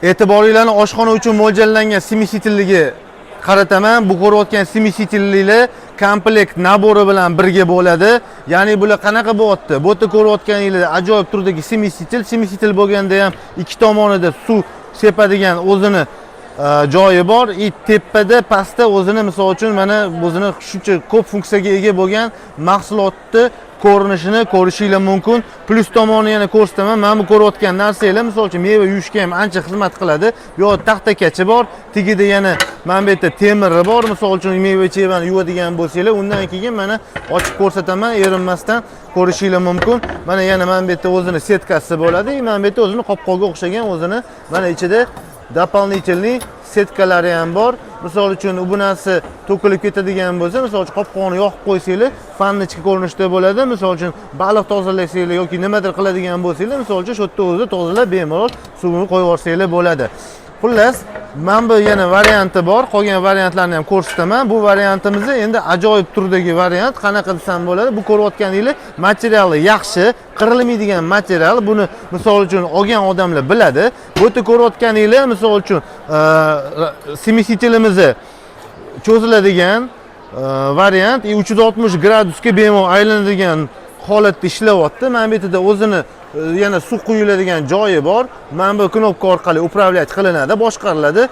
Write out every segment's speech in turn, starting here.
E'tiboringlarni oshxona uchun mo'ljallangan smesitilligi qarataman. Bu ko'rayotgan smesitilliklar komplekt nabori bilan birga bo'ladi. Ya'ni bular qanaqa bo'lyapti? Bu yerda ko'rayotganinglar ajoyib turdagi smesitil bo'lganda ham ikki tomonida suv sepadigan o'zini joyi bor. Tepada, pastda o'zini misol uchun mana o'zini shuncha ko'p funksiyaga ega bo'lgan mahsulotni ko'rinishini ko'rishinglar mumkin. Plus tomoni yana ko'rsataman. Mana bu ko'rayotgan narsalar misol uchun meva yuvishga ham ancha xizmat qiladi. Bu yerda taxtakachi bor, tagida yana mana bu yerda temiri bor. Misol uchun meva chevani yuvadigan bo'lsanglar, undan keyin mana ochib ko'rsataman, erinmasdan ko'rishinglar mumkin. Mana yana mana bu yerda o'zini setkasi bo'ladi. Mana bu yerda o'zini qopqoqga o'xshagan o'zini mana ichida дополнительный setkalari ham bor. Misol uchun bu narsa to'kilib ketadigan bo'lsa, misol uchun qopqog'ini yoqib qo'ysanglar, fannichka ko'rinishda bo'ladi. Misol uchun baliq tozalasanglar yoki nimadir qiladigan bo'lsanglar, misol uchun shu yerda o'zi tozalab bemalol suvini qo'yib yuborsanglar bo'ladi. Xullas, mana bu yana varianti bor. Qolgan variantlarni ham ko'rsataman. Bu variantimiz endi ajoyib turdagi variant. Qanaqa desam bo'ladi? Bu ko'rayotganinglar materiali yaxshi, qirilmaydigan material. Buni misol uchun olgan odamlar biladi. Bu yerda ko'rayotganinglar misol uchun smesitilimiz cho'ziladigan variant 360 gradusga bemalol aylanadigan holatda ishlayapti. Mana bu yerda o'zini yana suv quyiladigan joyi bor. Mana bu knopka orqali upravlять qilinadi, boshqariladi.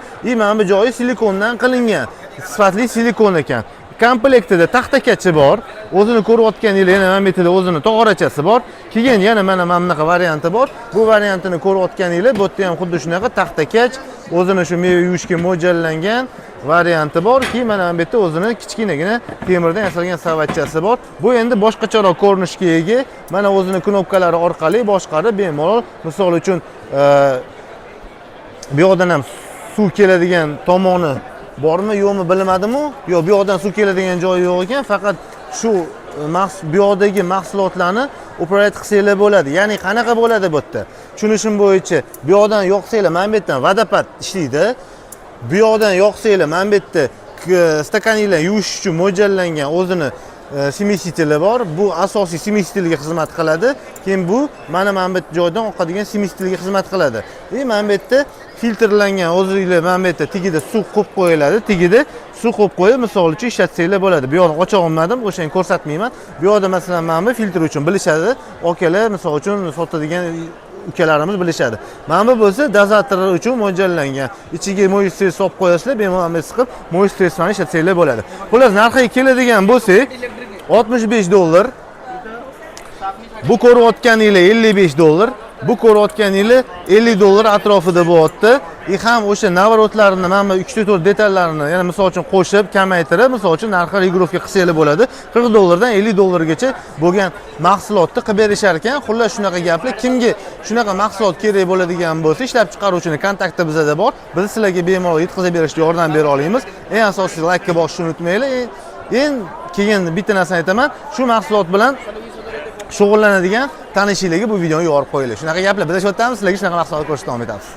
Mana bu joyi silikondan qilingan. Sifatli silikon ekan. Komplektida taxtakachi bor. O'zini ko'rayotganinglar yana mana bu yerda o'zini tog'orachasi bor. Keyin yana mana bunaqa varianti bor. Bu variantini ko'rayotganinglar, bu yerda ham xuddi shunaqa taxtakach, o'zini shu meva yuvishga mo'ljallangan varianti bor. Keyin mana bu yerda o'zini kichkinagina temirdan yasalgan savatchasi bor. Bu endi boshqacharoq ko'rinishga ega. Mana o'zini knopkalari orqali boshqarib bemalol, misol uchun bu yoqdan ham suv keladigan tomoni bormi, yo'qmi bilmadim-u. Yo'q, bu yoqdan suv keladigan joyi yo'q ekan, faqat shu bu yoqdagi mahsulotlarni upravlять qilsanglar bo'ladi. Ya'ni qanaqa bo'ladi bu yerda? Tushunishim bo'yicha, bu yoqdan yoqsanglar, mana bu yerdan vodopad ishlaydi. Bu yoqdan yoqsanglar, mana bu yerda stakaninglar yuvish uchun mo'ljallangan o'zini smesitili bor. Bu asosiy smesitiliga xizmat qiladi. Keyin bu mana bu joydan oqadigan smesitiliga xizmat qiladi. Mana bu yerda filtrlangan o'zingizlar mana bu yerda tagida suv qo'yib qo'yiladi. Tagida suv qo'yib qo'yib, misol uchun ishlatsanglar bo'ladi. Bu yoqni ocha olmadim, o'shani ko'rsatmayman. Bu yoqda masalan mana bu filtr uchun bilishadi. Okalar misol uchun sotadigan ukalarimiz bilishadi. Mana bu bo'lsa dozator uchun mo'ljallangan. Ichiga mo'ystir solib qo'yasizlar, bemalol siqib mo'ystirni ishlatsanglar bo'ladi. Xullas, narxiga keladigan bo'lsak, $65. Bu ko'rayotganinglar $55. Bu ko'rayotganinglar $50 atrofida bo'lyapti. Ham o'sha navarotlarini, mana bu 3-4 detallarini yana misol uchun qo'shib, kamaytirib, misol uchun narxi regulovka qilsanglar bo'ladi. $40 dan $50 gacha bo'lgan mahsulotni qilib berishar ekan. Xullas, shunaqa gaplar. Kimga shunaqa mahsulot kerak bo'ladigan bo'lsa, ishlab chiqaruvchining kontakti bizda bor. Biz sizlarga bemalol yetkazib berishga yordam bera olamiz. Eng asosiysi like bosishni unutmanglar. Keyin bitta narsani aytaman, shu mahsulot bilan shug'ullanadigan tanishinglarga bu videoni yorib qo'yinglar. Shunaqa gaplar. Biz shu yerda sizlarga shunaqa mahsulot ko'rsatib davom etamiz.